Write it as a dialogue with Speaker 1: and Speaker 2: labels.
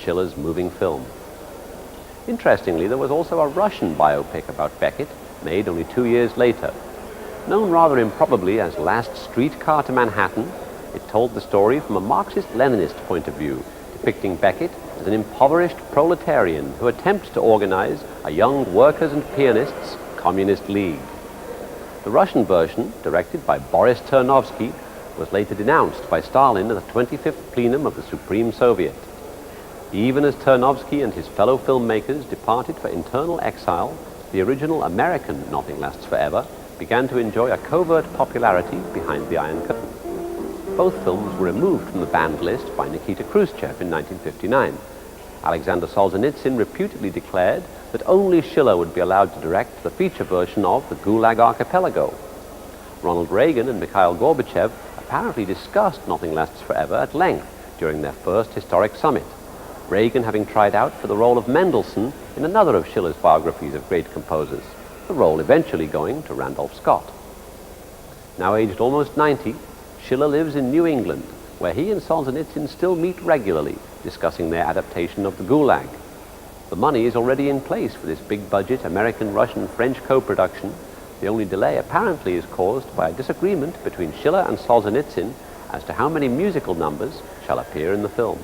Speaker 1: Schiller's moving film. Interestingly, there was also a Russian biopic about Beckett, made only 2 years later. Known rather improbably as Last Streetcar to Manhattan, it told the story from a Marxist-Leninist point of view, depicting Beckett as an impoverished proletarian who attempts to organize a young workers and pianists communist league. The Russian version, directed by Boris Ternovsky, was later denounced by Stalin at the 25th plenum of the Supreme Soviet. Even as Ternovsky and his fellow filmmakers departed for internal exile, the original American Nothing Lasts Forever began to enjoy a covert popularity behind the Iron Curtain. Both films were removed from the banned list by Nikita Khrushchev in 1959. Alexander Solzhenitsyn reputedly declared that only Schiller would be allowed to direct the feature version of The Gulag Archipelago. Ronald Reagan and Mikhail Gorbachev apparently discussed Nothing Lasts Forever at length during their first historic summit, Reagan having tried out for the role of Mendelssohn in another of Schiller's biographies of great composers, the role eventually going to Randolph Scott. Now aged almost 90, Schiller lives in New England, where he and Solzhenitsyn still meet regularly, discussing their adaptation of The Gulag. The money is already in place for this big-budget American-Russian-French co-production. The only delay apparently is caused by a disagreement between Schiller and Solzhenitsyn as to how many musical numbers shall appear in the film.